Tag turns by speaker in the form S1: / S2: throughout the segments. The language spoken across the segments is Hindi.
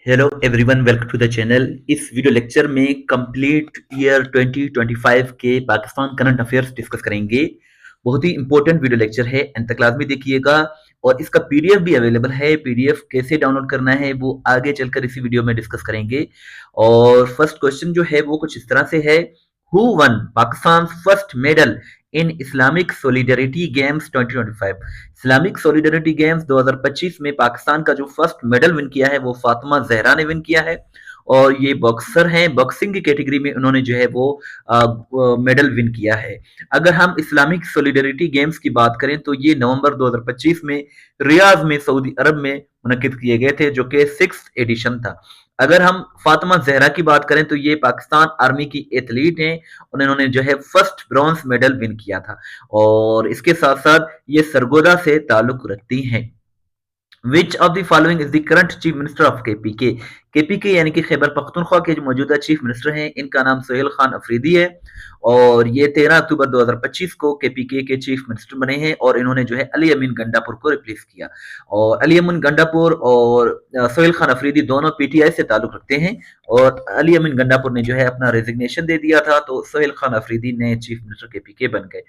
S1: Hello everyone, welcome to the channel. इस वीडियो लेक्चर में कंप्लीट ईयर 2025 के पाकिस्तान करंट अफेयर्स डिस्कस करेंगे। बहुत ही इंपॉर्टेंट वीडियो लेक्चर है, एंड तक लाजमी देखिएगा। और इसका पीडीएफ भी अवेलेबल है। पीडीएफ कैसे डाउनलोड करना है वो आगे चलकर इसी वीडियो में डिस्कस करेंगे। और फर्स्ट क्वेश्चन जो है वो कुछ इस तरह से है, who one Pakistan first medal in Islamic solidarity games 2025। Islamic solidarity games 2025 में पाकिस्तान का जो फर्स्ट मेडल विन किया है वो फातिमा जहरा ने विन किया है। और ये बॉक्सर हैं, बॉक्सिंग की कैटेगरी में उन्होंने जो है वो मेडल विन किया है। अगर हम इस्लामिक सोलिडरिटी गेम्स की बात करें तो ये नवंबर 2025 में रियाद में सऊदी अरब में मुनक्किद किए गए थे, जो कि 6th एडिशन था। अगर हम फातिमा जहरा की बात करें तो ये पाकिस्तान आर्मी की एथलीट हैं, उन्होंने जो है फर्स्ट ब्रॉन्ज मेडल विन किया था। और इसके साथ साथ ये सरगोदा से ताल्लुक रखती हैं। Which of the following is the current chief minister of KPK. KPK यानी कि खैबर पख्तूनख्वा के जो मौजूदा चीफ मिनिस्टर हैं, इनका नाम सोहेल खान अफरीदी है। और ये 13 अक्टूबर 2025 को केपीके के चीफ मिनिस्टर बने हैं, और इन्होंने जो है अली अमीन गंडापुर को रिप्लेस किया। और अली अमीन गंडापुर और सोहेल खान अफरीदी दोनों पीटीआई से ताल्लुक रखते हैं। और अली अमीन गंडापुर ने जो है अपना रेजिग्नेशन दे दिया था, तो सोहेल खान अफरीदी नए चीफ मिनिस्टर केपीके बन गए।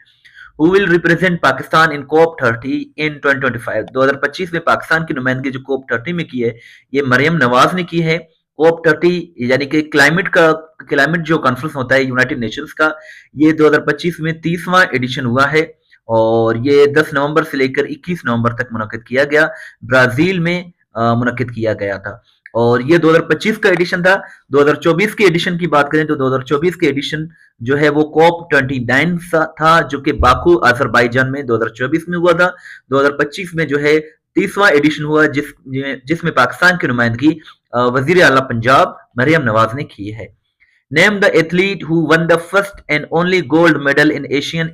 S1: Who will represent Pakistan in COP30 in 2025? 2025 में पाकिस्तान की नुमाइंदगी जो COP30 में की है, ये मरियम नवाज ने की है। COP30 यानी कि क्लाइमेट जो कॉन्फ्रेंस होता है यूनाइटेड नेशंस का, ये 2025 में 30वां एडिशन हुआ है। और ये 10 नवंबर से लेकर 21 नवंबर तक मुनक्किद किया गया, ब्राजील में मुनक्किद किया गया था। और ये 2025 का एडिशन था। 2024 के एडिशन की बात करें तो 2024 के एडिशन जो है वो COP29 था, जो कि बाकू अजरबैजान में 2024 में हुआ था। 2025 में जो है 30वां एडिशन हुआ, जिसमें पाकिस्तान की नुमाइंदगी वजीर आला पंजाब मरियम नवाज ने की है। Name the athlete who won the first and only gold medal in Asian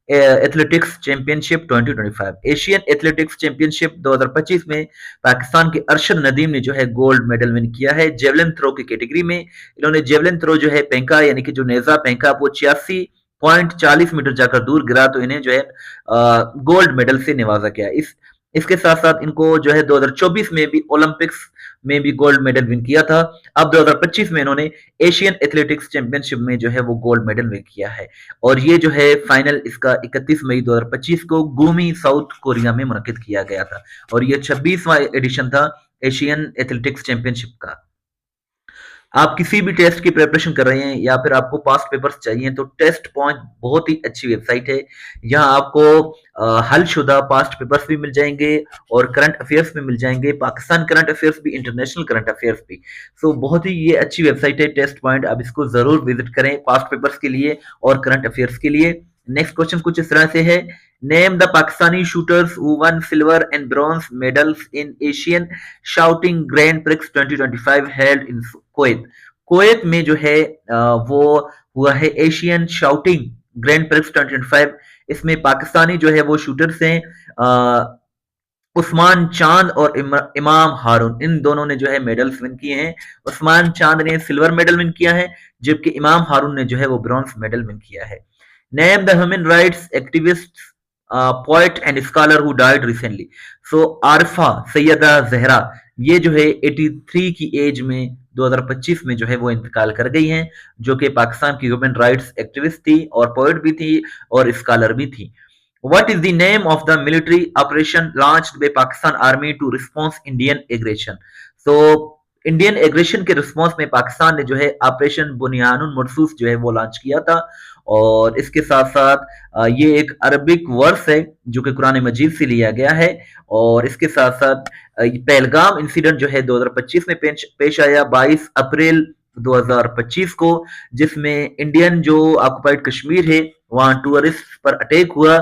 S1: Athletics Championship 2025। Asian athletics championship 2025 में पाकिस्तान के अरशद नदीम ने जो है गोल्ड मेडल विन किया है। जेवलिन थ्रो की कैटेगरी में इन्होंने जेवलिन थ्रो जो है पेंका यानी कि जो नेजा पेंका वो 86.40 मीटर जाकर दूर गिरा, तो इन्हें जो है गोल्ड मेडल से नवाजा गया। इसके साथ साथ इनको जो है 2024 में भी ओलंपिक्स में भी गोल्ड मेडल विन किया था। अब 2025 में इन्होंने एशियन एथलेटिक्स चैंपियनशिप में जो है वो गोल्ड मेडल विन किया है। और ये जो है फाइनल इसका 31 मई 2025 को गुमी साउथ कोरिया में मुनक्किद किया गया था। और ये 26वां एडिशन था एशियन एथलेटिक्स चैंपियनशिप का। आप किसी भी टेस्ट की प्रिपरेशन कर रहे हैं या फिर आपको पास्ट पेपर्स चाहिए तो टेस्ट पॉइंट बहुत ही अच्छी वेबसाइट है। यहाँ आपको हल शुदा पास्ट पेपर्स भी मिल जाएंगे और करंट अफेयर्स भी मिल जाएंगे, पाकिस्तान करंट अफेयर्स भी, इंटरनेशनल करंट अफेयर्स भी। सो बहुत ही ये अच्छी वेबसाइट है टेस्ट पॉइंट, आप इसको जरूर विजिट करें पास्ट पेपर्स के लिए और करंट अफेयर्स के लिए। नेक्स्ट क्वेश्चन कुछ इस तरह से है, name the Pakistani shooters who one silver and bronze medals in Asian shouting grand prix 2025 held in Kuwait. Kuwait में जो है वो हुआ है एशियन शाउटिंग ग्रैंड प्रिक्स 2025। इसमें पाकिस्तानी जो है वो शूटर्स हैं उस्मान चांद और इमाम हारून, इन दोनों ने जो है मेडल्स विन किए हैं। उस्मान चांद ने सिल्वर मेडल विन किया है, जबकि इमाम हारून ने जो है वो ब्रॉन्ज मेडल विन किया है। Name the human rights activist poet and scholar who died recently. So Arifa Syeda Zahra, ये जो है 83 की एज में 2025 में जो है वो इंतकाल कर गई हैं, जो कि पाकिस्तान की ह्यूमन राइट्स एक्टिविस्ट थी और पोएट भी थी और स्कॉलर भी थी। What is the name of the military operation launched by Pakistan Army to response Indian aggression? So Indian aggression के रिस्पॉन्स में पाकिस्तान ने जो है ऑपरेशन बुनियानुल मरसूस जो है वो लॉन्च किया था। और इसके साथ साथ ये एक अरबिक वर्स है जो कि कुरान मजीद से लिया गया है। और इसके साथ साथ पहलगाम इंसिडेंट जो है 2025 में पेश आया 22 अप्रैल 2025 को, जिसमें इंडियन जो ऑक्युपाइड कश्मीर है वहां टूरिस्ट पर अटैक हुआ।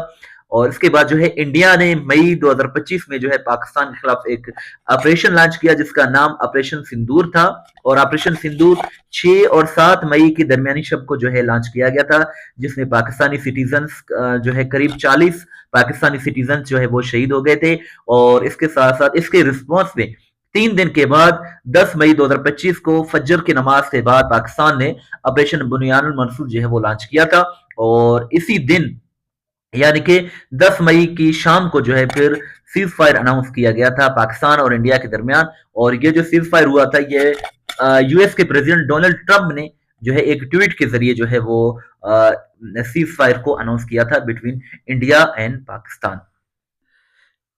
S1: और इसके बाद जो है इंडिया ने मई 2025 में जो है पाकिस्तान के खिलाफ एक ऑपरेशन लॉन्च किया जिसका नाम ऑपरेशन सिंदूर था। और ऑपरेशन सिंदूर 6 और 7 मई की दरमियानी शब को जो है लॉन्च किया गया था, जिसमें पाकिस्तानी सिटीजन्स जो है करीब 40 पाकिस्तानी सिटीजन्स जो है वो शहीद हो गए थे। और इसके साथ साथ इसके रिस्पॉन्स में 3 दिन के बाद 10 मई 2025 को फजर की नमाज के बाद पाकिस्तान ने ऑपरेशन बुनियानुल मरसूस जो है वो लॉन्च किया था। और इसी दिन यानी कि 10 मई की शाम को जो है फिर सीज फायर अनाउंस किया गया था पाकिस्तान और इंडिया के दरमियान। और ये जो सीज फायर हुआ था ये यूएस के प्रेसिडेंट डोनाल्ड ट्रंप ने जो है एक ट्वीट के जरिए जो है वो सीज फायर को अनाउंस किया था between India and Pakistan.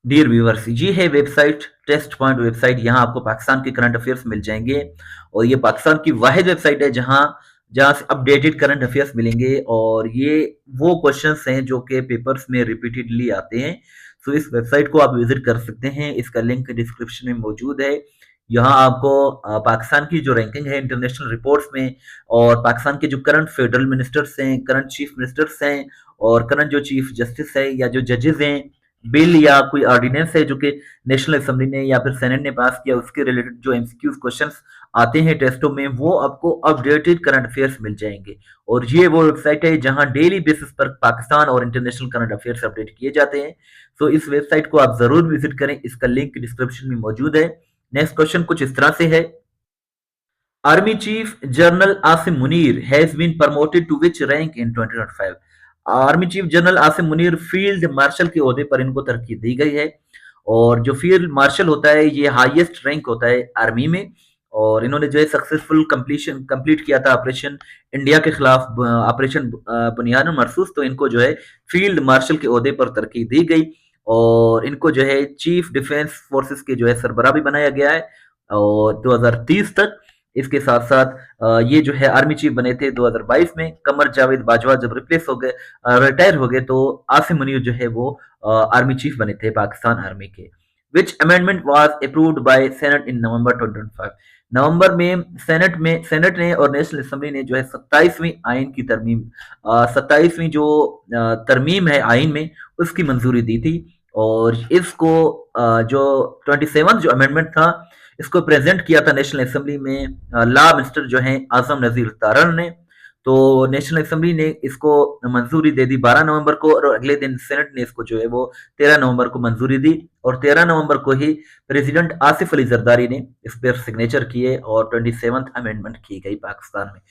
S1: Dear viewers, ये है वेबसाइट टेस्ट पॉइंट वेबसाइट। यहाँ आपको पाकिस्तान के करंट अफेयर्स मिल जाएंगे और ये पाकिस्तान की वाहिद वेबसाइट है जहाँ जहाँ से अपडेटेड करंट अफेयर्स मिलेंगे और ये वो क्वेश्चंस हैं जो कि पेपर्स में रिपीटेडली आते हैं। सो इस वेबसाइट को आप विजिट कर सकते हैं, इसका लिंक डिस्क्रिप्शन में मौजूद है। यहाँ आपको पाकिस्तान की जो रैंकिंग है इंटरनेशनल रिपोर्ट्स में और पाकिस्तान के जो करंट फेडरल मिनिस्टर्स हैं, करंट चीफ मिनिस्टर्स हैं और करंट जो चीफ जस्टिस है या जो जजेस हैं, बिल या कोई ऑर्डिनेंस है जो कि नेशनल असेंबली ने या फिर सेनेट ने पास किया, उसके रिलेटेड जो एमसीक्यूज क्वेश्चंस आते हैं टेस्टों में, वो आपको अपडेटेड करंट अफेयर्स मिल जाएंगे। और ये वो वेबसाइट है जहां डेली बेसिस पर पाकिस्तान और इंटरनेशनल करंट अफेयर्स अपडेट किए जाते हैं। सो इस वेबसाइट को आप जरूर विजिट करें, इसका लिंक डिस्क्रिप्शन में मौजूद है। नेक्स्ट क्वेश्चन कुछ इस तरह से है, army chief general Asim Munir has been promoted to which rank in 2025? Army chief general Asim Munir field marshal के ओहदे पर इनको तरक्की दी गई है। और जो फील्ड मार्शल होता है ये हाईएस्ट रैंक होता है आर्मी में। और इन्होंने जो है सक्सेसफुल कंप्लीट किया था ऑपरेशन इंडिया के खिलाफ, ऑपरेशन बुनियाद मरसूस। तो इनको जो है फील्ड मार्शल के ओहदे पर तरक्की दी गई और इनको जो है चीफ डिफेंस फोर्सेस के जो है सरबराह भी बनाया गया है और 2030 तक। इसके साथ साथ ये जो है आर्मी चीफ बने थे 2022 में। कमर जावेद बाजवा जब रिप्लेस हो गए, रिटायर हो गए, तो आसिम मुनीर जो है वो आर्मी चीफ बने थे पाकिस्तान आर्मी के। Which amendment was approved by senate in November 2025? नवंबर में सेनेट ने और नेशनल असेंबली ने जो है 27वीं आइन की तरमीम, 27वीं जो तरमीम है आइन में, उसकी मंजूरी दी थी। और इसको जो 27 जो अमेंडमेंट था इसको प्रेजेंट किया था नेशनल असेंबली में लॉ मिनिस्टर जो हैं आजम नजीर तारण ने। तो नेशनल असेंबली ने इसको मंजूरी दे दी 12 नवंबर को और अगले दिन सेनेट ने इसको जो है वो 13 नवंबर को मंजूरी दी। और 13 नवंबर को ही प्रेसिडेंट आसिफ अली जरदारी ने इस पर सिग्नेचर किए और 27th अमेंडमेंट की गई पाकिस्तान में,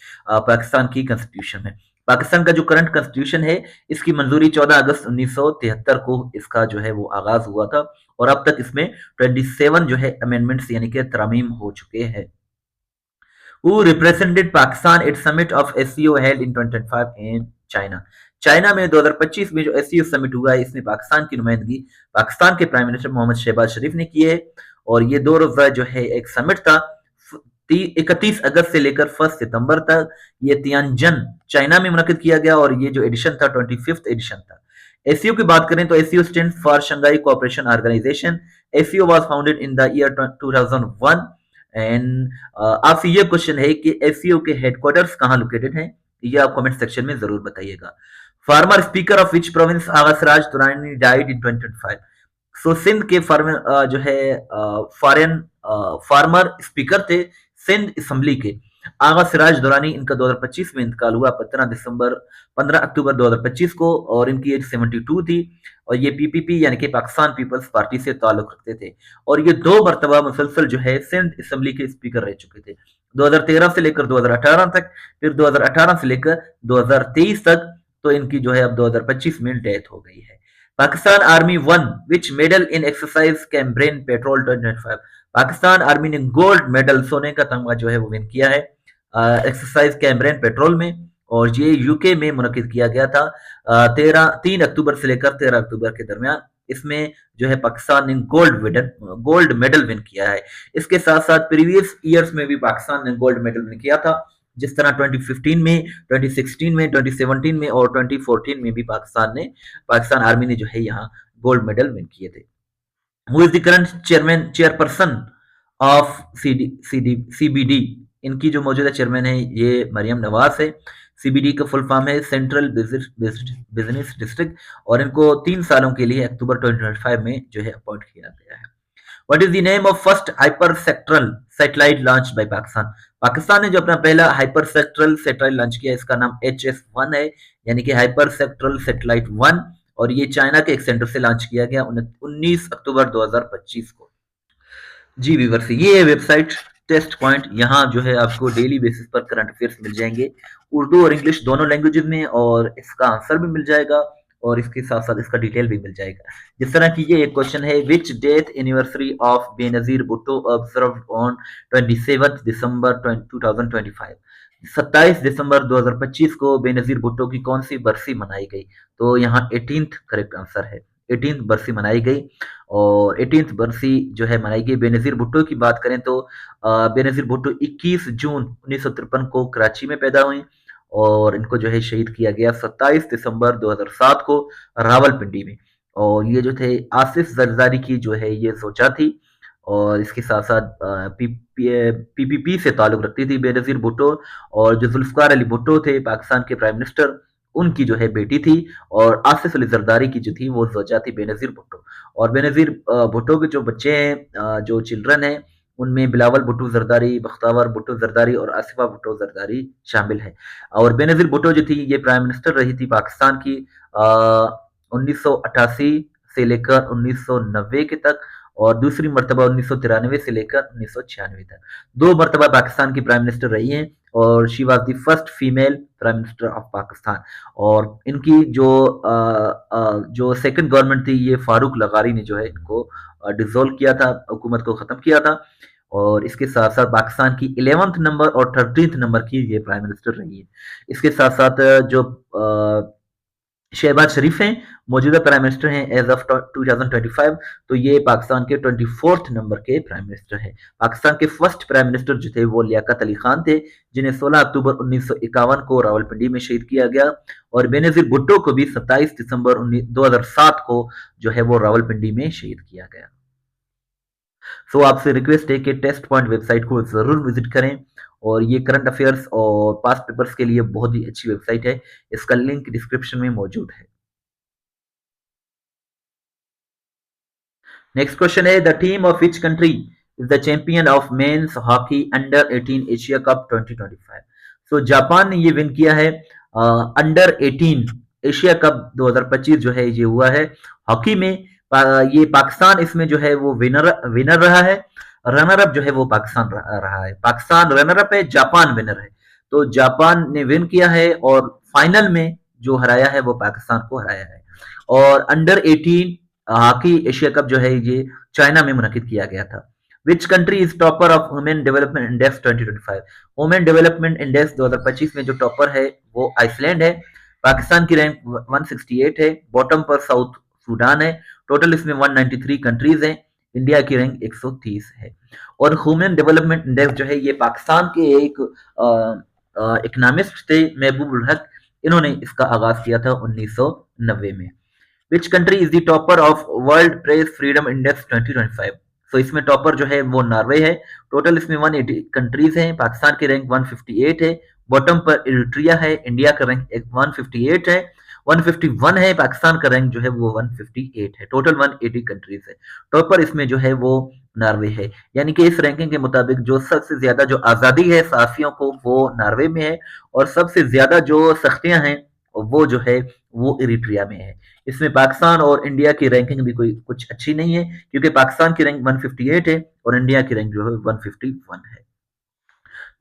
S1: पाकिस्तान की कॉन्स्टिट्यूशन में। पाकिस्तान का जो करंट कॉन्स्टिट्यूशन है इसकी मंजूरी 14 अगस्त 1973 को इसका जो है वो आगाज हुआ था और अब तक इसमें 27 जो है अमेंडमेंट्स यानी कि तरमीम हो चुके हैं। Who represented Pakistan at summit of SCO held in 2025 in China? China में 2025 में जो एससीओ समिट हुआ है इसमें पाकिस्तान की नुमाइंदगी पाकिस्तान के प्राइम मिनिस्टर मोहम्मद शहबाज शरीफ ने की है। और ये 2 रोजा जो है एक समिट था 31 अगस्त से लेकर 1 सितंबर तक। ये तियानजन चाइना में मुनक्किद किया गया और ये जो एडिशन था 25th एडिशन था। एससीओ की बात करें तो SCO stand for Shanghai cooperation organisation. SCO was founded in the year 2001 and आपसे ये क्वेश्चन है कि एससीओ के हेडक्वार्टर्स कहाँ लोकेटेड हैं, ये आप कमेंट सेक्शन में जरूर बताइएगा। Former speaker of which province Agha Siraj Durrani died in 2025? So Sindh के फार्मर जो है फॉरेन फार्मर स्पीकर थे सिंध असेंबली के आगा सिराज दुरानी, इनका 2025 में इंतकाल हुआ 15 अक्टूबर 2025 को और इनकी एज 72 थी। और ये पीपीपी यानी कि पाकिस्तान पीपल्स पार्टी से ताल्लुक रखते थे और ये 2 मरतबा मुसलसल जो है सिंध असेंबली के स्पीकर रह चुके थे, 2013 से लेकर 2018 तक, फिर 2018 से लेकर 2023 तक। तो इनकी जो है अब 2025 में डेथ हो गई है। Pakistan army won which medal in exercise Cambrian patrol 2025? Pakistan army ने गोल्ड मेडल, सोने का तमगा जो है वो विन किया है एक्सरसाइज कैम्ब्रेन पेट्रोल में और ये यूके में मुनक्किद किया गया था 3 अक्टूबर से लेकर 13 अक्टूबर के दरमियान। इसमें जो है पाकिस्तान ने गोल्ड मेडल विन किया है। इसके साथ साथ प्रीवियस ईयर्स में भी पाकिस्तान ने गोल्ड मेडल विन किया था, जिस तरह 2015 में, 2016 में, 2017 में और 2014 में भी पाकिस्तान आर्मी ने जो है यहाँ गोल्ड मेडल विन किए थे। Who is the current chairperson of CBD? इनकी जो मौजूदा चेयरमैन है ये मरियम नवाज है। सीबीडी का फुल फॉर्म है सेंट्रल बिजनेस डिस्ट्रिक्ट और इनको 3 सालों के लिए अक्टूबर 2025 में जो है अपॉइंट किया गया है। What is the name of first hyper sectoral satellite launch by Pakistan? Pakistan ने जो अपना पहला हाइपर सेक्टरल सैटेलाइट लॉन्च किया इसका नाम HS-1 है, यानी कि हाइपर सेक्टरल सैटेलाइट 1 और ये चाइना के एक सेंटर से लॉन्च किया गया 19 अक्टूबर 2025 को। जी व्यूअर्स, ये है वेबसाइट टेस्ट पॉइंट। यहाँ जो है आपको डेली बेसिस पर करंट अफेयर्स मिल जाएंगे उर्दू और इंग्लिश दोनों लैंग्वेजेस में और इसका आंसर भी मिल जाएगा और इसके साथ-साथ इसका डिटेल भी मिल जाएगा। जिस तरह कि ये एक क्वेश्चन है, which death anniversary of Benazir Bhutto observed on 27 दिसंबर 2025। 27 दिसंबर 2025 को बेनज़ीर भुट्टो की कौन सी बरसी मनाई गई? तो यहाँ 18th करेक्ट आंसर है। 18th बरसी मनाई गई और 18th बरसी जो है मनाई गई। बेनज़ीर भुट्टो की बात करें तो बेनज़ीर भुट्टो 21 जून 1953 को कराची में पैदा हुई और इनको जो है शहीद किया गया 27 दिसंबर 2007 को रावलपिंडी में। और ये जो थे आसिफ जरदारी की जो है ये सोचा थी और इसके साथ साथ पीपीपी से ताल्लुक रखती थी बेनज़ीर भुट्टो। और जो जुल्फ़िकार अली भुट्टो थे पाकिस्तान के प्राइम मिनिस्टर, उनकी जो है बेटी थी और आसिफ अली जरदारी की जो थी वो जोजा थी बेनज़ीर भुट्टो। और बेनज़ीर भुट्टो के जो बच्चे हैं, जो चिल्ड्रन हैं, उनमें बिलावल भुट्टो जरदारी, बख्तावर भुट्टो जरदारी और आसिफा भुट्टो जरदारी शामिल है। और बेनज़ीर भुट्टो जो थी ये प्राइम मिनिस्टर रही थी पाकिस्तान की 1988 से लेकर 1990 के तक और दूसरी मर्तबा 1993 से लेकर 1996 तक। 2 मर्तबा पाकिस्तान की प्राइम मिनिस्टर रही हैं और she was the first female prime minister of Pakistan. और इनकी जो सेकंड गवर्नमेंट थी ये फारूक लगारी ने जो है इनको डिसॉल्व किया था, हुकूमत को खत्म किया था। और इसके साथ साथ पाकिस्तान की 11th नंबर और 13th नंबर की ये प्राइम मिनिस्टर रही है। इसके साथ साथ जो शहबाज शरीफ हैं, मौजूदा प्राइम मिनिस्टर हैं एज ऑफ 2025, तो ये पाकिस्तान के 24th नंबर के प्राइम मिनिस्टर हैं। पाकिस्तान के फर्स्ट प्राइम मिनिस्टर जो थे वो लियाकत अली खान थे, जिन्हें 16 अक्टूबर 1951 को रावलपिंडी में शहीद किया गया। और बेनज़ीर भुट्टो को भी 27 दिसंबर 2007 को जो है वो रावलपिंडी में शहीद किया गया। सो आपसे रिक्वेस्ट है कि टेस्ट पॉइंट वेबसाइट को जरूर विजिट करें और ये करंट अफेयर्स और पास्ट पेपर्स के लिए बहुत ही अच्छी वेबसाइट है। इसका लिंक डिस्क्रिप्शन में मौजूद है। नेक्स्ट क्वेश्चन है, the team of which country is the champion of men's hockey under 18 Asia cup 2025। So Japan ने ये विन किया है अंडर 18 एशिया कप 2025 जो है ये हुआ है हॉकी में। ये पाकिस्तान इसमें जो है वो विनर रहा है। रनर अप जो है वो पाकिस्तान रहा है। पाकिस्तान रनर अप है, जापान विनर है। तो जापान ने विन किया है और फाइनल में जो हराया है वो पाकिस्तान को हराया है। और अंडर 18 हॉकी एशिया कप जो है ये चाइना में मुनक्किद किया गया था। Which country is topper of women development index 2025। Women development index 2025 में जो टॉपर है वो आइसलैंड है। पाकिस्तान की रैंक 168 है। बॉटम पर साउथ सूडान है। टोटल इसमें 193 कंट्रीज हैं। इंडिया की रैंक 130 है। और ह्यूमन डेवलपमेंट इंडेक्स जो है ये पाकिस्तान के एक इकोनॉमिस्ट थे महबूब उल हक, इन्होंने इसका आगाज किया था 1990 में। Which country is the topper of world press freedom index 2025। सो इसमें टॉपर जो है वो नॉर्वे है। टोटल इसमें 180 कंट्रीज हैं। पाकिस्तान की रैंक 158 है। बॉटम पर इरिट्रिया है। इंडिया का रैंक 158 है। 151 है। पाकिस्तान का रैंक जो है वो 158 है। टोटल 180 कंट्रीज है। टॉपर इसमें जो है वो नॉर्वे है। यानी कि इस रैंकिंग के मुताबिक जो सबसे ज्यादा जो आजादी है सहाफियों को वो नॉर्वे में है और सबसे ज्यादा जो सख्तियां हैं वो जो है वो इरिट्रिया में है। इसमें पाकिस्तान और इंडिया की रैंकिंग भी कोई कुछ अच्छी नहीं है क्योंकि पाकिस्तान की रैंक 158 है और इंडिया की रैंक जो है 151 है।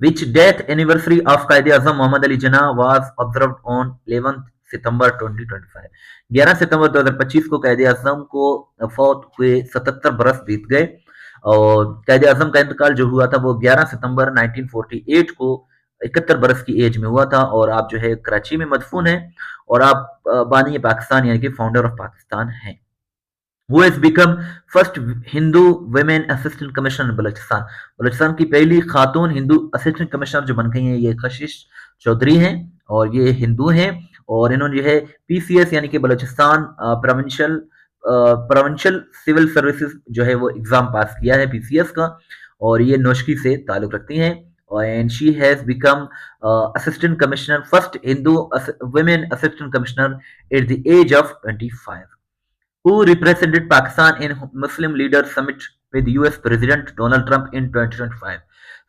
S1: विच डेथ एनिवर्सरी ऑफ कायदे आजम Mohammad Ali Jinnah was observed on 11 सितंबर 2025। 11 सितंबर 2025 को कायदे आजम को फौत हुए 77 बरस बीत गए। और कायदे आजम का इंतकाल जो हुआ था वो 11 सितंबर 1948 को 71 बरस की एज में हुआ था। और आप जो है कराची में मदफून है और आप बानी पाकिस्तान यानी कि फाउंडर ऑफ पाकिस्तान हैं। Who has become first Hindu women assistant commissioner Balochistan. Balochistan की पहली खातून हिंदू असिस्टेंट कमिश्नर जो बन गई हैं ये कशिश चौधरी हैं और ये हिंदू हैं। और इन्होंने जो है पीसीएस यानी कि बलोचिस्तान प्रोविंशियल सिविल सर्विसेज जो है वो एग्जाम पास किया है पीसीएस का और ये नौशकी से ताल्लुक रखती हैं। and she has become assistant commissioner, first Hindu women assistant commissioner at the age of 25. Who represented Pakistan in Muslim Leaders Summit with US President Donald Trump in 2025?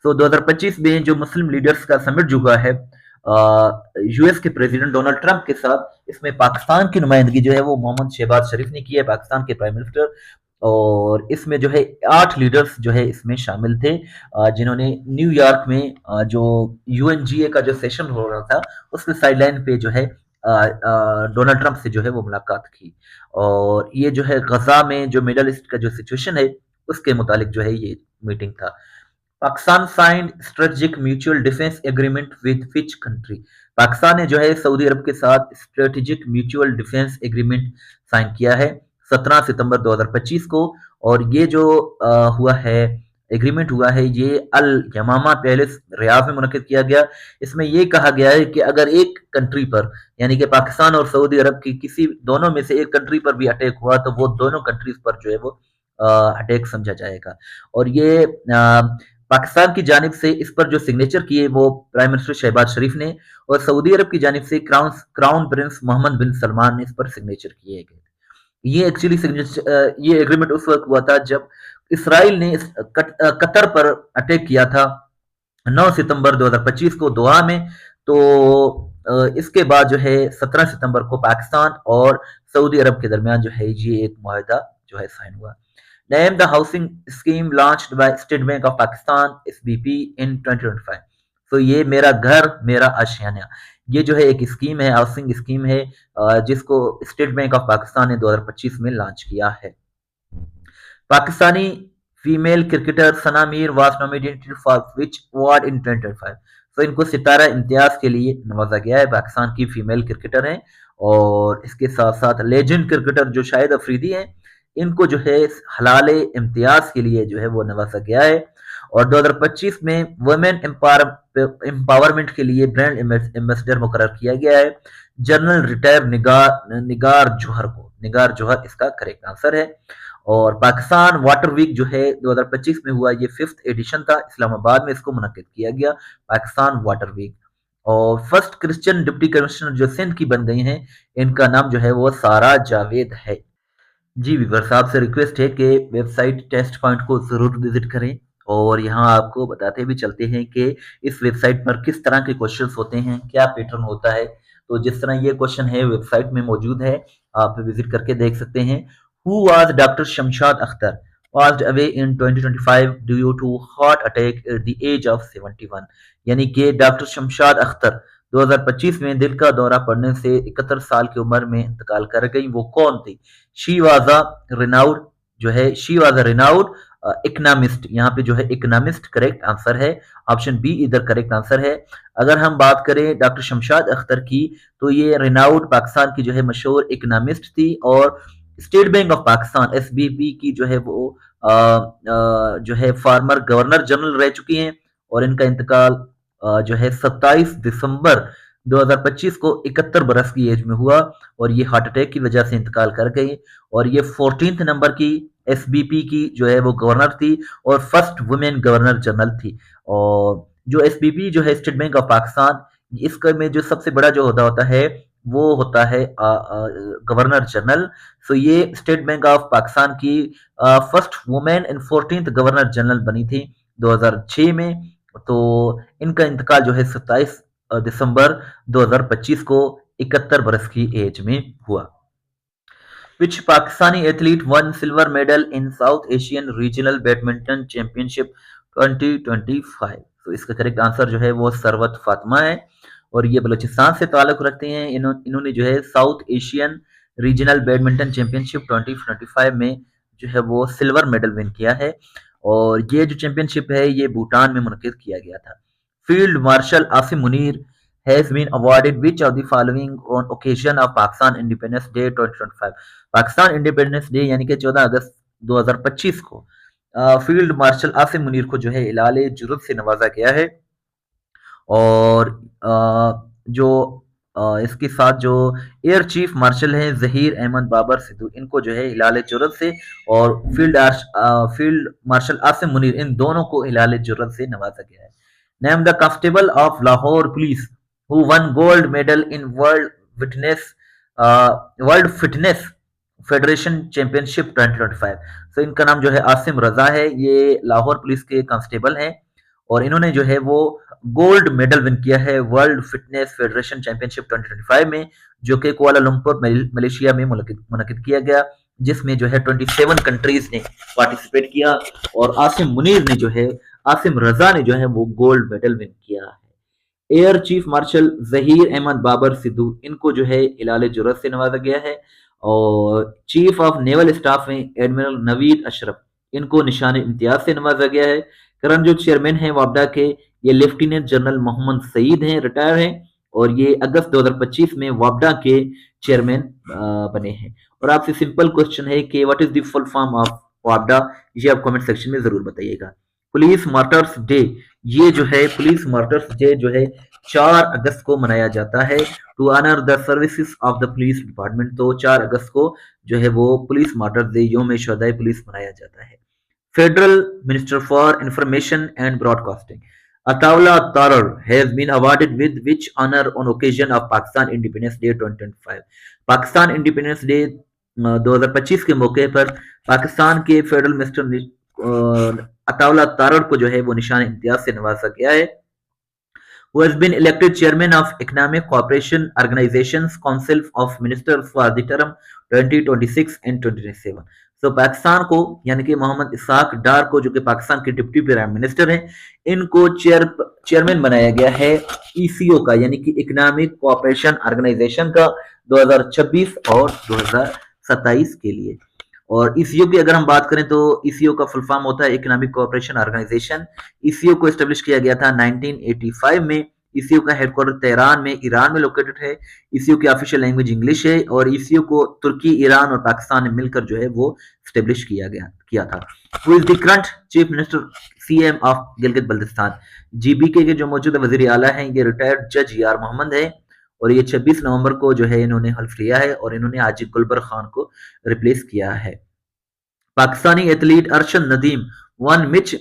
S1: So 2025 में जो मुस्लिम लीडर्स का समिट जो हुआ है यूएस के प्रेसिडेंट डोनाल्ड ट्रंप के साथ, इसमें पाकिस्तान की नुमाइंदगी जो है वो मोहम्मद शहबाज शरीफ ने की है, पाकिस्तान के प्राइम मिनिस्टर। और इसमें जो है 8 लीडर्स जो है इसमें शामिल थे जिन्होंने न्यूयॉर्क में जो यूएनजीए का जो सेशन हो रहा था उसके साइडलाइन पे जो है डोनाल्ड ट्रंप से जो है वो मुलाकात की। और ये जो है गजा में जो मिडल ईस्ट का जो सिचुएशन है उसके मुतालिक जो है ये मीटिंग था। Pakistan signed strategic mutual defence agreement with which country? Pakistan ने जो है सऊदी अरब के साथ strategic mutual defence agreement sign किया है 17 सितंबर 2025 को। और ये जो हुआ है एग्रीमेंट हुआ है ये अल यमामा पैलेस रियाद में मुनक्किद किया गया। इसमें ये कहा गया है कि अगर एक कंट्री पर यानी कि पाकिस्तान और सऊदी अरब की किसी दोनों में से एक कंट्री पर भी अटैक हुआ तो वो दोनों कंट्रीज पर जो है वो अटैक समझा जाएगा। और ये पाकिस्तान की जानिब से इस पर जो सिग्नेचर किए वो प्राइम मिनिस्टर शहबाज शरीफ ने, और सऊदी अरब की जानिब से क्राउन प्रिंस मोहम्मद बिन सलमान ने इस पर सिग्नेचर किए गए। ये एक्चुअली ये एग्रीमेंट उस वक्त हुआ था जब इसराइल ने कतर पर अटैक किया था 9 सितंबर 2025 को दोहा में। तो इसके बाद जो है 17 सितंबर को पाकिस्तान और सऊदी अरब के दरमियान जो है ये एक मुआहदा जो है साइन हुआ। Name the housing scheme launched by State Bank of Pakistan SBP in 2025। तो ये मेरा घर मेरा आशियाना, ये जो है एक स्कीम है, हाउसिंग स्कीम है जिसको स्टेट बैंक ऑफ पाकिस्तान ने 2025 में लॉन्च किया है। Pakistani female cricketer Sana Mir was nominated for which award in 2025? तो इनको सितारा इम्तियाज के लिए नवाजा गया है। पाकिस्तान की फीमेल क्रिकेटर हैं और इसके साथ साथ लेजेंड क्रिकेटर जो शाहिद अफरीदी हैं इनको जो है हलाले इम्तियाज के लिए जो है वो नवाजा गया है। और 2025 में वुमेन एम्पावरमेंट के लिए ब्रांड एम्बेसडर मुकर्रर किया गया है जनरल रिटायर निगार जोहर को। निगार जोहर इसका करेक्ट आंसर है। और पाकिस्तान वाटर वीक जो है 2025 में हुआ, ये 5th एडिशन था, इस्लामाबाद में इसको मुनक्किद किया गया पाकिस्तान वाटर वीक। और फर्स्ट क्रिश्चियन डिप्टी कमिश्नर जो सिंध की बन गई हैं इनका नाम जो है वो सारा जावेद है। जी व्यूअर्स, आपसे रिक्वेस्ट है कि वेबसाइट टेस्ट पॉइंट को जरूर विजिट करें। और यहाँ आपको बताते भी चलते हैं कि इस वेबसाइट पर किस तरह के क्वेश्चंस होते हैं, क्या पैटर्न होता है। तो जिस तरह ये क्वेश्चन है वेबसाइट में मौजूद है, आप विजिट करके देख सकते हैं। Who was Dr. Shamshad Akhtar passed away in 2025 due to heart attack at the age of 71? यानी कि डॉक्टर शमशाद अख्तर 2025 में दिल का दौरा पड़ने से 71 साल की उम्र में इंतकाल कर गई। वो कौन थी? शी वाज अ रिनाउड जो है, she was a renowned economist. यहाँ पे जो है इकोनॉमिस्ट करेक्ट आंसर है, ऑप्शन बी इधर करेक्ट आंसर है। अगर हम बात करें डॉक्टर शमशाद अख्तर की तो ये रिनाउड पाकिस्तान की जो है मशहूर इकोनॉमिस्ट थी और state Bank of Pakistan SBP की जो है वो जो है फार्मर गवर्नर जनरल रह चुकी हैं। और इनका इंतकाल जो है 27 दिसंबर 2025 को 71 बरस की एज में हुआ और ये हार्ट अटैक की वजह से इंतकाल कर गई। और ये 14th नंबर की एसबीपी की जो है वो गवर्नर थी और फर्स्ट वुमेन गवर्नर जनरल थी। और जो एसबीपी जो है स्टेट बैंक ऑफ पाकिस्तान, इसका में जो सबसे बड़ा जो होता है वो होता है गवर्नर जनरल। सो ये स्टेट बैंक ऑफ पाकिस्तान की first women and 14th governor general बनी थी 2006 में। तो इनका इंतकाल जो है 27 दिसंबर 2025 को 71 बरस की एज में हुआ। Which Pakistani athlete won silver medal in South Asian Regional Badminton Championship 2025? तो इसका करेक्ट आंसर जो है वो सरवत फातिमा है और ये बलूचिस्तान से ताल्लुक रखते हैं। इन्होंने जो है south Asian regional badminton championship 2025 में जो है वो सिल्वर मेडल विन किया है। और ये जो चैंपियनशिप है ये भूटान में मुनक्किद किया गया था। Field marshal Asim Munir has been awarded which of the following on occasion of Pakistan Independence Day 2025? Pakistan independence day यानी कि 14 अगस्त 2025 को फील्ड मार्शल आसिम मुनीर को जो है इलाले जुर्रत से नवाजा गया है। और जो इसके साथ जो एयर चीफ मार्शल हैं जहीर अहमद बाबर सिद्धू, इनको जो है हिलाल जुर्रत से और फील्ड मार्शल आसिम मुनीर, इन दोनों को हिलाल जुर्रत से नवाजा गया है। Name the constable of Lahore police who won gold medal in world fitness federation championship 2025? तो इनका नाम जो है आसिम रजा है। ये लाहौर पुलिस के कांस्टेबल हैं और इन्होंने जो है वो गोल्ड मेडल विन किया है वर्ल्ड फिटनेस फेडरेशन चैंपियनशिप 2025 में, जो कि कुआलालंपुर मलेशिया में मुनक्किद किया गया, जिसमें जो है 27 कंट्रीज ने पार्टिसिपेट किया और आसिम रजा ने जो है वो गोल्ड मेडल विन किया है। Air chief marshal Zaheer Ahmed Babar Sidhu, इनको जो है इलाले जुर्रत से नवाजा गया है। और चीफ ऑफ नेवल स्टाफ में एडमिरल नवीद अशरफ, इनको निशान इम्तियाज से नवाजा गया है। करंट जो चेयरमैन है वापडा के, ये लेफ्टिनेंट जनरल मोहम्मद सईद हैं, रिटायर हैं, और ये अगस्त 2025 में वापडा के चेयरमैन बने हैं। और आपसे सिंपल क्वेश्चन है कि what is the full form of वापडा, ये आप कमेंट सेक्शन में जरूर बताइएगा। पुलिस मार्टर्स डे, ये जो है पुलिस मार्टर्स डे जो है 4 अगस्त को मनाया जाता है, to honour the services of the police department. तो 4 अगस्त को जो है वो पुलिस मार्टर्स डे, योम शुहदाए पुलिस मनाया जाता है। Federal minister for information and broadcasting Ataullah Tarar has been awarded with which honour on occasion of Pakistan independence day 2025। Pakistan independence day 2025 के मौके पर पाकिस्तान के फेडरल मिनिस्टर अताउल्ला तारर को जो है वो निशान इम्तियाज से नवाजा गया है। who has been elected chairman of Economic Cooperation Organizations Council of Ministers for the term 2026 and 2027। तो पाकिस्तान को यानी कि मोहम्मद इसाक डार को, जो कि पाकिस्तान के डिप्टी प्राइम मिनिस्टर हैं, इनको चेयरमैन बनाया गया है ईसीओ का, यानी कि इकोनॉमिक कोऑपरेशन ऑर्गेनाइजेशन का 2026 और 2027 के लिए। और ईसीओ की अगर हम बात करें तो ईसीओ का फुल फॉर्म होता है इकोनॉमिक कोऑपरेशन ऑर्गेनाइजेशन। ईसीओ को एस्टेब्लिश किया गया था 1985 में। ईसीओ का हेडक्वार्टर तेहरान में, ईरान में लोकेटेड है। ईसीओ की ऑफिशियल लैंग्वेज इंग्लिश है, और ईसीओ को तुर्की, ईरान और पाकिस्तान ने मिलकर जो है वो एस्टेब्लिश किया था। Who is the current chief minister CM of Gilgit Baltistan, GBK के जो मौजूदा वजीर आला हैं, ये रिटायर्ड जज यार मोहम्मद है, और ये 26 नवंबर को जो है इन्होंने हल्फ लिया है, और इन्होंने आजिज गुलबर खान को रिप्लेस किया है। Pakistani athlete Arshad Nadeem one which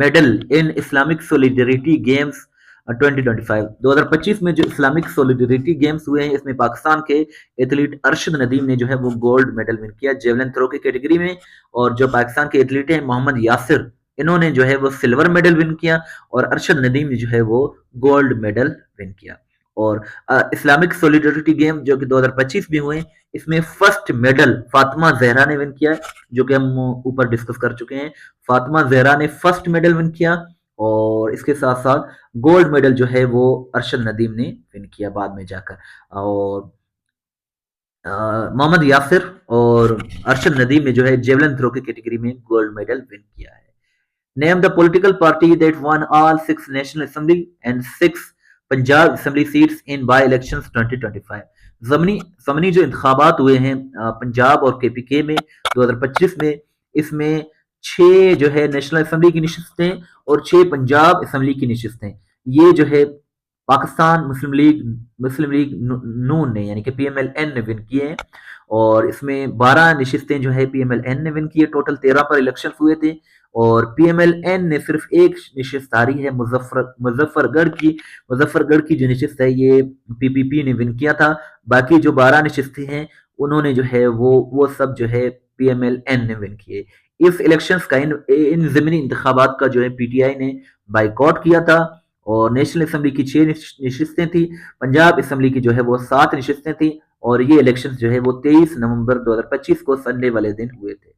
S1: medal in Islamic solidarity games 2025 में जो इस्लामिक सोलिडरिटी गेम्स हुए हैं, इसमें पाकिस्तान के एथलीट अरशद नदीम ने जो है वो गोल्ड मेडल विन किया जेवलिन थ्रो की कैटेगरी में। और जो पाकिस्तान के एथलीट हैं मोहम्मद यासिर, इन्होंने जो है वो सिल्वर मेडल विन किया, और अरशद नदीम ने जो है वो गोल्ड मेडल विन किया। और इस्लामिक सोलिडरिटी गेम जो कि 2025 में हुए, इसमें फर्स्ट मेडल फातिमा जहरा ने विन किया, जो कि हम ऊपर डिस्कस कर चुके हैं। फातिमा जहरा ने फर्स्ट मेडल विन किया, और इसके साथ साथ गोल्ड मेडल जो है वो अरशद नदीम ने विन किया बाद में जाकर। और मोहम्मद यासिर और अरशद नदीम ने जो है जेवलिन थ्रो की कैटेगरी में गोल्ड मेडल विन किया है। Name the political party that one all 6 national assembly and 6 Punjab assembly seats in by elections 2025। ज़मनी जो इंतखाबात हुए हैं पंजाब और केपीके में 2025 में, इसमें 6 जो है नेशनल असेंबली की नशिस्तें और 6 पंजाब असेंबली की नशिस्तें, ये जो है पाकिस्तान मुस्लिम लीग नून ने, यानी कि पीएमएलएन ने विन किए हैं। और इसमें 12 नशिस्तें जो है पीएमएलएन ने विन की है। टोटल 13 पर इलेक्शन हुए थे, और पीएमएलएन ने सिर्फ एक नशिस्त हारी है मुजफ्फरगढ़ की जो नशिस्त है ये पीपीपी ने विन किया था। बाकी जो 12 नशिस्तें हैं उन्होंने जो है वो सब जो है पीएमएलएन ने विन किए। इस इलेक्शंस का इन ज़मीनी इंतखाबात का जो है पीटीआई ने बाइकआउट किया था। और नेशनल असेंबली की 6 नशिस्तें थी, पंजाब असेंबली की जो है वो 7 नशिस्तें थी, और ये इलेक्शन जो है वो 23 नवंबर 2025 को संडे वाले दिन हुए थे।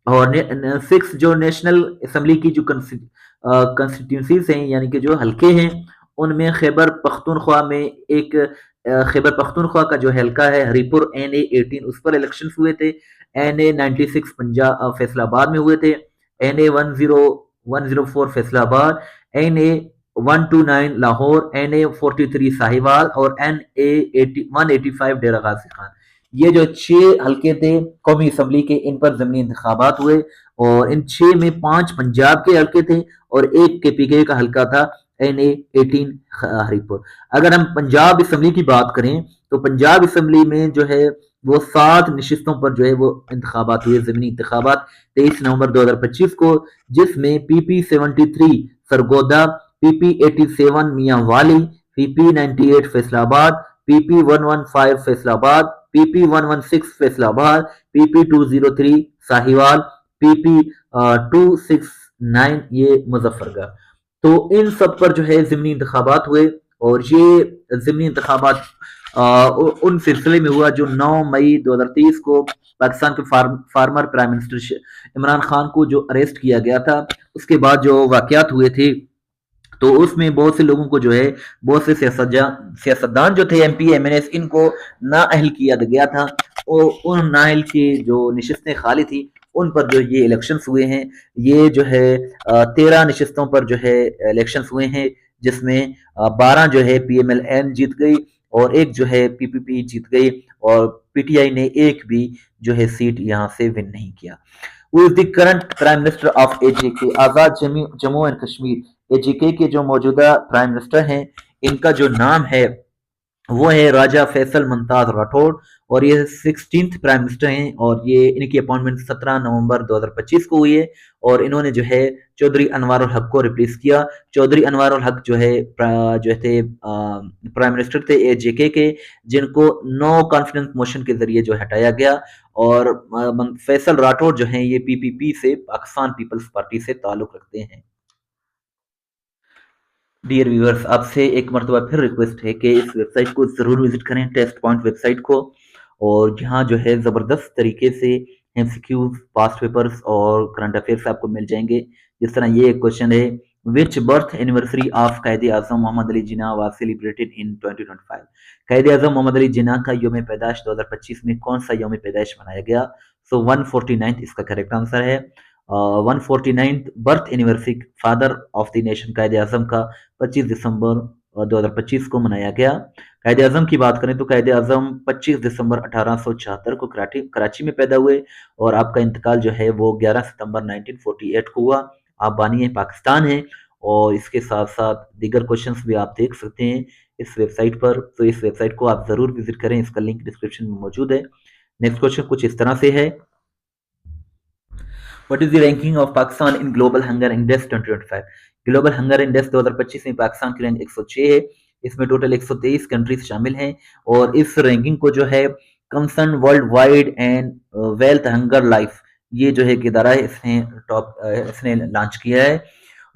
S1: और 6 जो नेशनल असेंबली की जो कंस्टिट्यूंसीज हैं, यानी कि जो हल्के हैं, उनमें खैबर पख्तूनख्वा में एक खैबर पख्तूनख्वा का जो हल्का है हरीपुर NA 18, उस पर इलेक्शन हुए थे। NA 96 पंजाब फैसलाबाद में हुए थे, NA 104 Faisalabad, NA 129 Lahore, NA 43 Sahiwal, और NA 185 डेरा गाजी खान। ये जो 6 हल्के थे कौमी असम्बली के, इन पर ज़मीनी इंतखाबात हुए, और इन 6 में 5 पंजाब के हल्के थे और एक केपीके का हल्का था NA 18 हरीपुर। अगर हम पंजाब असम्बली की बात करें तो पंजाब असम्बली में जो है वो 7 नशिस्तों पर जो है वो इंतखाबात हुए, ज़मीनी इंतखाबात 23 नवंबर 2025 को, जिसमें PP 73 सरगोदा, PP 87 मियां वाली, PP 98 Faisalabad, PP 115 Faisalabad, PP 116 Faisalabad, PP 203 Sahiwal, PP 269 ये मुजफ्फरगढ़। तो इन सब पर जो है ज़मीनी इंतखाबात हुए, और ये ज़मीनी इंतखाबात उन सिलसिले में हुआ जो 9 मई 2023 को पाकिस्तान के farmer prime minister Imran Khan को जो अरेस्ट किया गया था, उसके बाद जो वाकयात हुए थे तो उसमें बहुत से लोगों को जो है, बहुत से सियासतदान जो थे, एमपी एमएनएस, इनको नाअहल किया गया था। और उन नाअहल की जो नशिस्तें खाली थी, उन पर जो ये इलेक्शंस हुए हैं, ये जो है 13 नशिस्तों पर जो है इलेक्शंस हुए हैं, जिसमें 12 जो है पीएमएलएन जीत गई और एक जो है पीपीपी जीत गई, और पीटीआई ने एक भी जो है सीट यहाँ से विन नहीं किया। Who is the current Prime Minister of AJK? Azad Jammu and Kashmir, AJK के जो मौजूदा प्राइम मिनिस्टर हैं, इनका जो नाम है वो है राजा फैसल मुमताज राठौड़, और ये 16th प्राइम मिनिस्टर हैं, और ये इनकी अपॉइंटमेंट 17 नवंबर 2025 को हुई है, और इन्होंने जो है चौधरी अनवारुल हक को रिप्लेस किया। चौधरी अनवारुल हक जो है जो थे प्राइम मिनिस्टर थे एजेके के, जिनको नो कॉन्फिडेंस मोशन के जरिए जो हटाया गया, और फैसल राठौड़ जो हैं ये पीपीपी से, पाकिस्तान पीपल्स पार्टी से ताल्लुक रखते हैं। डियर व्यूअर्स, आपसे एक मरतबा फिर रिक्वेस्ट है कि इस वेबसाइट को ज़रूर विजिट करें, टेस्ट पॉइंट वेबसाइट को, और यहाँ जो है ज़बरदस्त तरीके से एमसीक्यूज, पास्ट पेपर्स और करंट अफेयर्स आपको मिल जाएंगे। जिस तरह ये एक क्वेश्चन है, विच बर्थ एनिवर्सरी ऑफ कायदे आजम Mohammad Ali Jinnah was celebrated in 2025? कायदे आजम मोहम्मद अली जिन्ना का योम पैदाइश 2025 में कौन सा योम पैदाइश मनाया गया? सो 149 इसका करेक्ट आंसर है। 149 birth anniversary father of the nation कायदे आजम का 25 दिसंबर 2025 को मनाया गया। कायदे आजम की बात करें तो कायदे आजम 25 दिसंबर 1876 को कराची में पैदा हुए, और आपका इंतकाल जो है वो 11 सितंबर 1948 को हुआ। आप बानी पाकिस्तान हैं, और इसके साथ साथ दीगर क्वेश्चंस भी आप देख सकते हैं इस वेबसाइट पर, तो इस वेबसाइट को आप ज़रूर विजिट करें, इसका लिंक डिस्क्रिप्शन में मौजूद है। नेक्स्ट क्वेश्चन कुछ इस तरह से है, what is the ranking of Pakistan in global hunger index 2025? Global hunger index 2025 में पाकिस्तान की रैंक 106 है। इसमें टोटल 123 कंट्रीज शामिल हैं, और इस रैंकिंग को जो है concern world wide and wealth hunger life, ये जो है एक इदारा है, इसने लॉन्च किया है,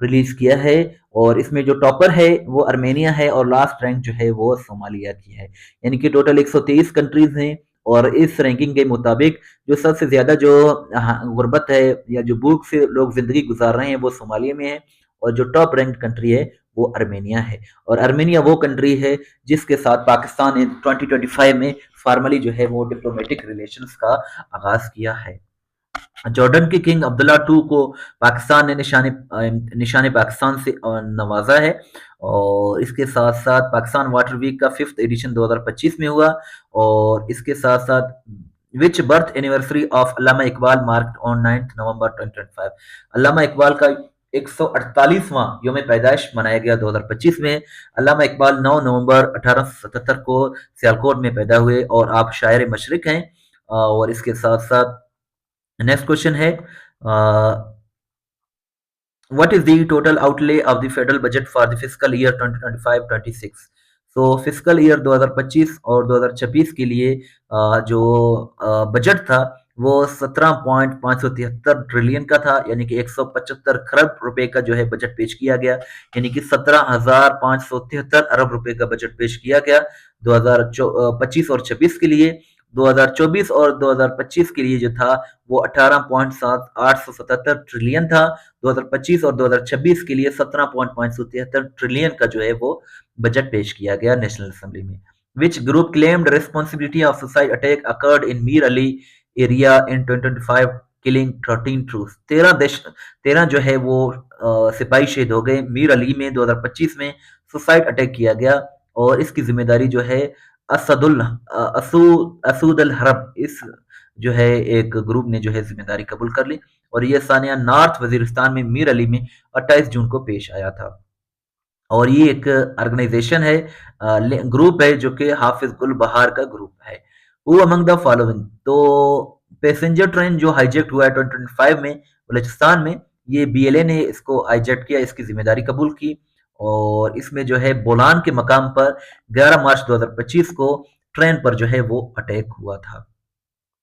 S1: रिलीज किया है, और इसमें जो टॉपर है वो अर्मेनिया है, और लास्ट रैंक जो है वो सोमालिया की है। यानी कि टोटल 123 कंट्रीज हैं, और इस रैंकिंग के मुताबिक जो सबसे ज्यादा जो गुर्बत है या जो भूख से लोग जिंदगी गुजार रहे हैं वो सोमालिया में है, और जो टॉप रैंक कंट्री है वो अर्मेनिया है। और अर्मेनिया वो कंट्री है जिसके साथ पाकिस्तान ने 2025 में फॉर्मली जो है वो डिप्लोमेटिक रिलेशंस का आगाज किया है। जॉर्डन के किंग अब्दुल्ला टू को पाकिस्तान ने निशाने पाकिस्तान से नवाजा है, और इसके साथ साथ पाकिस्तान वाटर वीक का 5th एडिशन 2025 में हुआ, और इसके साथ साथ which birth anniversary of Allama Iqbal marked on 9 November 2025? Allama Iqbal का 148वां योम पैदाइश मनाया गया 2025 में। अल्लामा इकबाल 9 नवंबर 1877 को सियालकोट में पैदा हुए, और आप शायर मशरिक हैं। और इसके साथ साथ नेक्स्ट क्वेश्चन है, what is the total outlay of the federal budget for the fiscal year 2025-26? So fiscal year 2025 और 2026 के लिए जो बजट था वो 17.573 ट्रिलियन का था, यानी कि 175 खरब रुपए का जो है बजट पेश किया गया, यानी कि 17,573 अरब रुपए का बजट पेश किया गया 2025 और 26 के लिए। 2024 और 2025 के लिए जो था वो 18.877 ट्रिलियन था। 2025 और 2026 के लिए 17.573 ट्रिलियन का जो है वो बजट पेश किया गया नेशनल असेंबली में। Which group claimed responsibility of suicide attack occurred in Mir Ali area in 2025 killing 13 truth? 13 जो है वो सिपाही शहीद हो गए मीर अली में 2025 में सुसाइड अटैक किया गया, और इसकी जिम्मेदारी जो है असूद अल हरब, इस जो है एक ग्रुप ने जो है जिम्मेदारी कबूल कर ली, और ये सानिया नॉर्थ वजीरिस्तान में मीर अली में 28 जून को पेश आया था। और ये एक ऑर्गेनाइजेशन है, ग्रुप है जो कि हाफिज गुल बहार का ग्रुप है। Who among the following? तो पैसेंजर ट्रेन जो हाईजेक्ट हुआ है 2025 में बलूचिस्तान में, ये बीएलए ने इसको हाईजेक्ट किया, इसकी जिम्मेदारी कबूल की, और इसमें जो है बोलान के मकाम पर 11 मार्च 2025 को ट्रेन पर जो है वो अटैक हुआ था,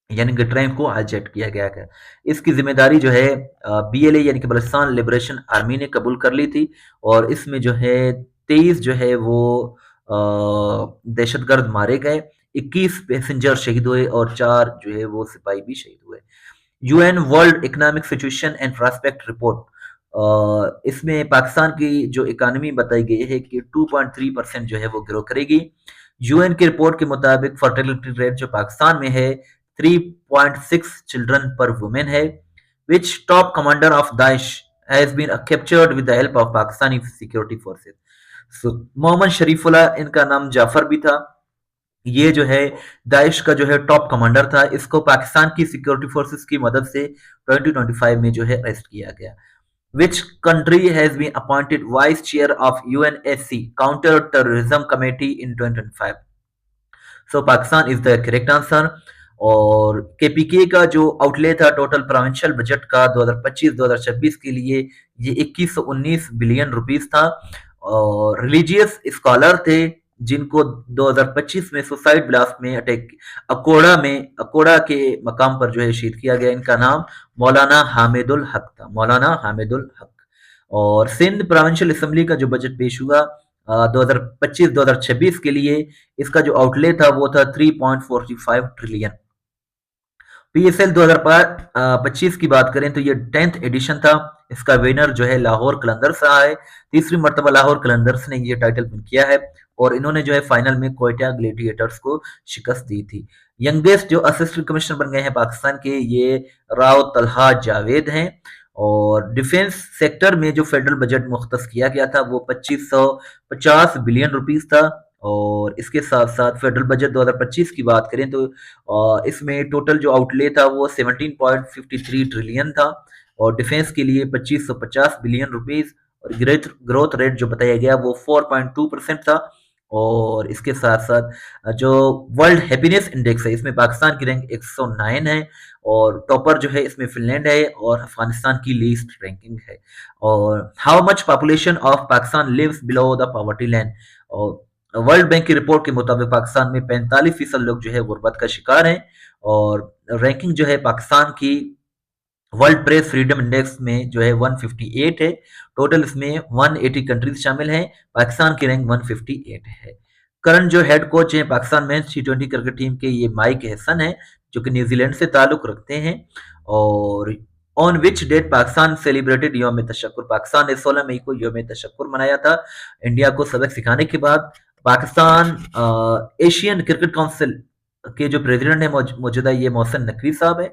S1: यानी कि ट्रेन को हाईजेक्ट किया गया है। इसकी जिम्मेदारी जो है बीएलए यानी कि बलूचिस्तान लिबरेशन आर्मी ने कबूल कर ली थी, और इसमें जो है 23 जो है वो दहशतगर्द मारे गए, 21 पैसेंजर शहीद हुए, और 4 जो है वो सिपाही भी शहीद हुए। UN world economic situation and prospect report इसमें पाकिस्तान की जो इकोनॉमी बताई गई है कि 2.3% जो है वो ग्रो करेगी। यूएन की रिपोर्ट के मुताबिक फर्टिलिटी रेट जो पाकिस्तान में है 3.6 चिल्ड्रन पर वुमेन है, which top commander of Daesh has been captured with the help of Pakistani security forces. So, Mohammad Sharifullah इनका नाम जाफर भी था। ये जो है दाइश का जो है टॉप कमांडर था। इसको पाकिस्तान की सिक्योरिटी फोर्सेस की मदद से 2025 में जो है अरेस्ट किया गया। Which country has been appointed vice chair of UNSC Counter Terrorism Committee in 2025? So Pakistan is the correct answer. और केपीके का जो आउटले था टोटल प्रोविंशियल बजट का 2025-2026 के लिए ये 2119 बिलियन रुपीस था। और रिलीजियस स्कॉलर थे जिनको 2025 में सुसाइड ब्लास्ट में अटैक अकोड़ा के मकाम पर जो है शहीद किया गया। इनका नाम मौलाना हामिदुल हक था, मौलाना हामिदुल हक। और सिंध प्रोविंशियल असेंबली का जो बजट पेश हुआ 2025-2026 के लिए, इसका जो आउटले था वो था 3.45 ट्रिलियन। पीएसएल 2025 की बात करें तो ये 10th एडिशन था। इसका विनर जो है लाहौर कलंदर्स रहा है। तीसरी मर्तबा लाहौर कलंदर्स ने ये टाइटल विन किया है और इन्होंने जो है फाइनल में क्वेटा ग्लेडिएटर्स को शिकस्त दी थी। यंगेस्ट जो असिस्टेंट कमिश्नर बन गए हैं पाकिस्तान के, ये राव तलहा जावेद हैं। और डिफेंस सेक्टर में जो फेडरल बजट मुख्तस किया गया था वो 2550 बिलियन रुपीस था। और इसके साथ साथ फेडरल बजट 2025 की बात करें तो इसमें टोटल जो आउटले था वो 17.53 ट्रिलियन था और डिफेंस के लिए 2550 बिलियन रुपीस। और ग्रोथ रेट जो बताया गया वो 4.2% था। और इसके साथ साथ जो वर्ल्ड हैप्पीनेस इंडेक्स है इसमें पाकिस्तान की रैंक 109 है और टॉपर जो है इसमें फिनलैंड है और अफगानिस्तान की लीस्ट रैंकिंग है। और how much population of Pakistan lives below the poverty line. और वर्ल्ड बैंक की रिपोर्ट के मुताबिक पाकिस्तान में 45% लोग जो है गुर्बत का शिकार हैं। और रैंकिंग जो है पाकिस्तान की वर्ल्ड प्रेस फ्रीडम इंडेक्स में जो है 158 है। टोटल इसमें 180 कंट्रीज शामिल हैं। पाकिस्तान की रैंक 158 है। करंट जो हेड कोच हैं पाकिस्तान में T20 क्रिकेट टीम के, ये माइक हसन है जो कि न्यूजीलैंड से ताल्लुक रखते हैं। और on which date Pakistan celebrated Youm Tashakkur. Pakistan ने 16 मई को योम तशक्कुर मनाया था इंडिया को सबक सिखाने के बाद। पाकिस्तान एशियन क्रिकेट काउंसिल के जो प्रेसिडेंट है मौजूदा ये मोहसिन नकवी साहब है।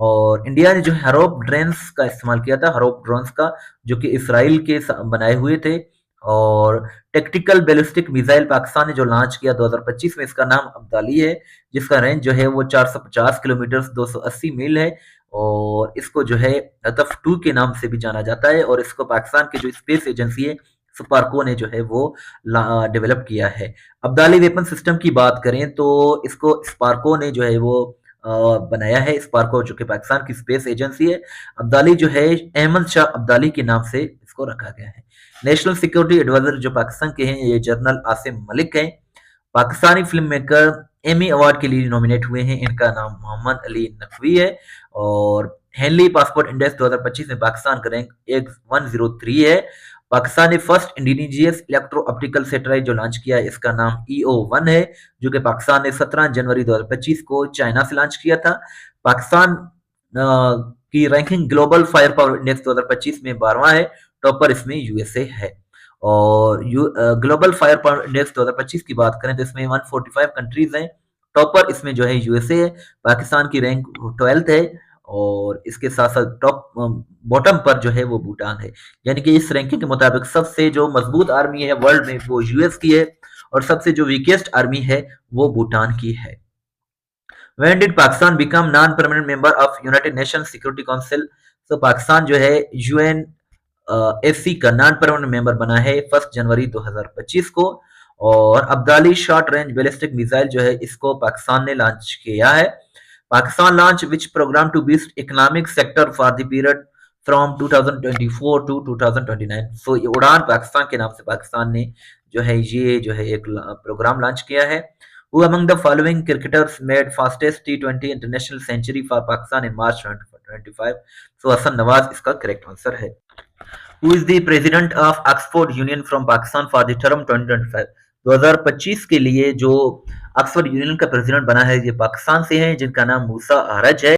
S1: और इंडिया ने जो हरोप ड्रोन्स का इस्तेमाल किया था, हरोप ड्रोन्स का, जो कि इसराइल के बनाए हुए थे। और टैक्टिकल बैलिस्टिक मिसाइल पाकिस्तान ने जो लॉन्च किया 2025 में, इसका नाम अब्दाली है, जिसका रेंज जो है वो 450 किलोमीटर 280 मील है। और इसको जो है अतफ 2 के नाम से भी जाना जाता है। और इसको पाकिस्तान की जो स्पेस एजेंसी है स्पार्को ने जो है वो डेवलप किया है। अब्दाली वेपन सिस्टम की बात करें तो इसको स्पार्को ने जो है वो बनाया है। स्पार्को जो कि पाकिस्तान की स्पेस एजेंसी है। अब्दाली जो है अहमद शाह अब्दाली के नाम से इसको रखा गया है। नेशनल सिक्योरिटी एडवाइजर जो पाकिस्तान के हैं ये जनरल आसिम मलिक हैं। Pakistani film maker Emmy award के लिए नॉमिनेट हुए हैं, इनका नाम मोहम्मद अली नकवी है। और हेनली पासपोर्ट इंडेक्स 2025 में पाकिस्तान का रैंक 103 है। पाकिस्तान ने first indigenous electro optical satellite जो लॉन्च किया है इसका नाम EO1 है, जो कि पाकिस्तान ने 17 जनवरी 2025 को चाइना से लॉन्च किया था। पाकिस्तान की ranking global fire power index 2025 में 12वां है। टॉपर इसमें यूएसए है। और ग्लोबल फायर पावर इंडेक्स 2025 की बात करें तो इसमें 145 कंट्रीज हैं। टॉपर इसमें जो है यूएसए है। पाकिस्तान की रैंक 12th है। और इसके साथ साथ टॉप बॉटम पर जो है वो भूटान है। यानी कि इस रैंकिंग के मुताबिक सबसे जो मजबूत आर्मी है वर्ल्ड में वो यूएस की है और सबसे जो वीकेस्ट आर्मी है वो भूटान की है। When did Pakistan become non-permanent member of United Nations Security Council? तो पाकिस्तान जो है UN SC का नॉन परमानेंट मेंबर बना है 1 जनवरी 2025 को। और Abdali short range ballistic missile जो है इसको पाकिस्तान ने लॉन्च किया है। Pakistan launch which programme to boost economic sector for the period from 2024 to 2029। सो ये उड़ान पाकिस्तान के नाम से पाकिस्तान ने जो है ये जो है एक प्रोग्राम लॉन्च किया है। Who among the following cricketers made fastest T20 international century for Pakistan in March 2025? So Hasan Nawaz इसका करेक्ट आंसर है। Who is the president of Oxford Union from Pakistan for the term 2025? 2025 के लिए जो ऑक्सफोर्ड यूनियन का प्रेसिडेंट बना है ये पाकिस्तान से है, जिनका नाम मूसा आरज है।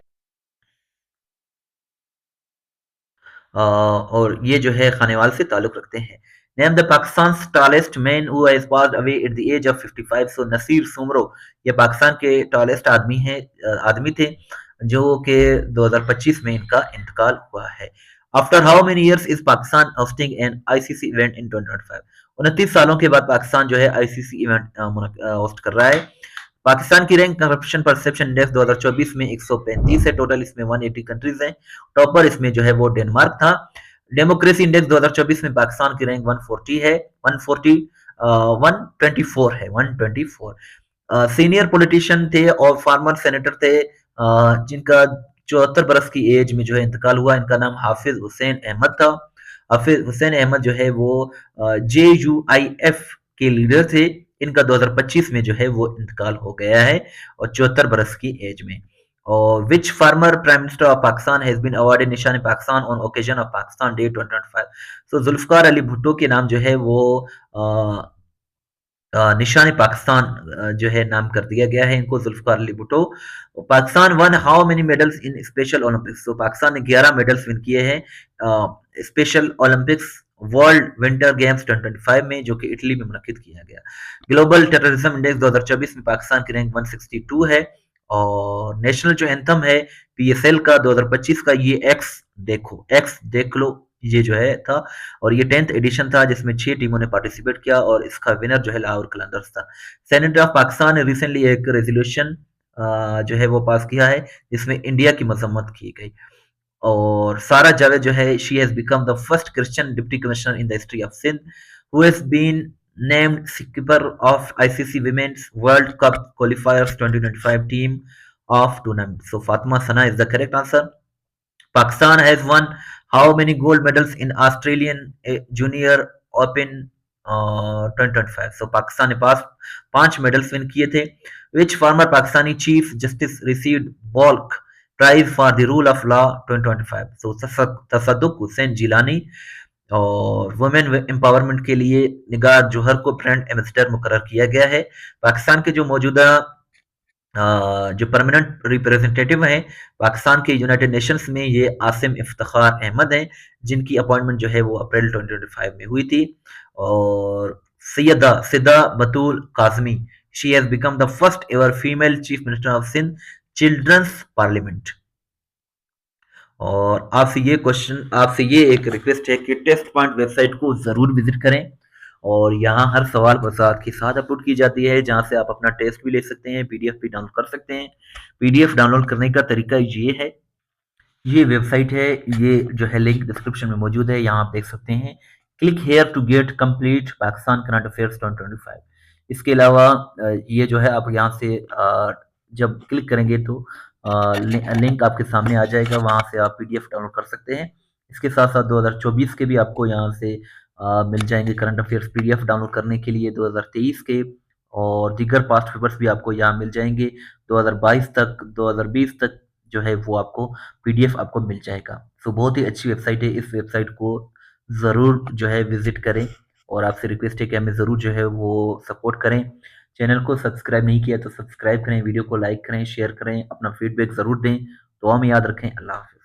S1: और ये जो है खानेवाल से ताल्लुक रखते हैं। Name the Pakistan tallest man who has passed away at the age of 55। So Naseer Soomro ये पाकिस्तान के टॉलेस्ट आदमी हैं, आदमी थे जो कि 2025 में इनका इंतकाल हुआ है। After how many years is Pakistan hosting an ICC event in 2025? 29 सालों के बाद पाकिस्तान जो है आईसीसी इवेंट होस्ट कर रहा है। पाकिस्तान की रैंक करप्शन परसेप्शन इंडेक्स 2024 में 135 है टोटल, इसमें 180 कंट्रीज हैं। टॉपर इसमें जो है वो डेनमार्क था। डेमोक्रेसी इंडेक्स 2024 में पाकिस्तान की रैंक 140 है, 140 124 है, 124। सीनियर पॉलिटिशियन थे और फार्मर सेनेटर थे, जिनका 74 बरस की एज में जो है इंतकाल हुआ। इनका नाम हाफिज हुसैन अहमद था। हाफिज हुसैन अहमद जो है वो JUIF के लीडर थे। इनका 2025 में जो है वो इंतकाल हो गया है और 74 बरस की एज में। और which former prime minister of Pakistan has been awarded Nishan Pakistan on occasion of Pakistan Day 2025? So Zulfikar Ali Bhutto के नाम जो है वो निशान पाकिस्तान जो है नाम कर दिया गया है इनको, Zulfikar Ali Bhutto. Pakistan won how many medals in special Olympics? तो पाकिस्तान ने 11 मेडल्स विन किए हैं special Olympics world winter games 2025 में, जो कि इटली में मुनक्किद किया गया। ग्लोबल टेररिज्म इंडेक्स 2024 में पाकिस्तान की रैंक 162 है। और नेशनल जो एंथम है PSL का 2025 का, ये एक्स देख लो, ये जो है था। और ये 10th एडिशन था जिसमें 6 टीमों ने पार्टिसिपेट किया और इसका विनर जो है लाहौर कलंदर्स था। सेनेट ऑफ पाकिस्तान ने रिसेंटली एक रेजोल्यूशन जो है वो पास किया है जिसमें इंडिया की मजम्मत की गई। और सारा जावेद जो है she has become the first Christian deputy commissioner in the history of Sindh who has been named skipper of ICC Women's World Cup Qualifiers 2025 team of tournament. So Fatma Sana is the correct answer. Pakistan has won how many gold medals in Australian Junior Open 2025? So Pakistan ने पास 5 मेडल्स विन किए थे। Which former Pakistani Chief Justice received bulk prize for the rule of law 2025? So तसद्दुक हुसैन जिलानी। और वुमेन एम्पावरमेंट के लिए निगार जोहर को ब्रांड एम्बेसडर मुकर्रर किया गया है। पाकिस्तान के जो मौजूदा जो परमानेंट रिप्रेजेंटेटिव हैं पाकिस्तान के यूनाइटेड नेशंस में, ये आसिम इफ्तिखार अहमद हैं, जिनकी अपॉइंटमेंट जो है वो अप्रैल 2025 में हुई थी। और Syeda Batool Kazmi, she has become the first ever female chief minister of Sindh children's parliament. और आपसे ये एक रिक्वेस्ट है कि टेस्ट पॉइंट वेबसाइट को जरूर विजिट करें। और यहाँ हर सवाल वजाहत के साथ अपलोड की जाती है, जहाँ से आप अपना टेस्ट भी ले सकते हैं, PDF भी डाउनलोड कर सकते हैं। PDF डाउनलोड करने का तरीका ये है, ये वेबसाइट है, ये जो है लिंक डिस्क्रिप्शन में मौजूद है, यहाँ आप देख सकते हैं। Click here to get complete Pakistan current affairs 2025। इसके अलावा ये जो है आप यहाँ से जब क्लिक करेंगे तो लिंक आपके सामने आ जाएगा, वहाँ से आप PDF डाउनलोड कर सकते हैं। इसके साथ साथ 2024 के भी आपको यहाँ से मिल जाएंगे करंट अफेयर्स PDF डाउनलोड करने के लिए 2023 के, और दीगर पास्ट पेपर्स भी आपको यहाँ मिल जाएंगे 2022 तक, 2020 तक जो है वो आपको PDF आपको मिल जाएगा। तो बहुत ही अच्छी वेबसाइट है, इस वेबसाइट को ज़रूर जो है विजिट करें। और आपसे रिक्वेस्ट है कि हमें ज़रूर जो है वो सपोर्ट करें। चैनल को सब्सक्राइब नहीं किया तो सब्सक्राइब करें, वीडियो को लाइक करें, शेयर करें, अपना फीडबैक ज़रूर दें। दुआ में याद रखें। अल्लाह हाफ़िज़।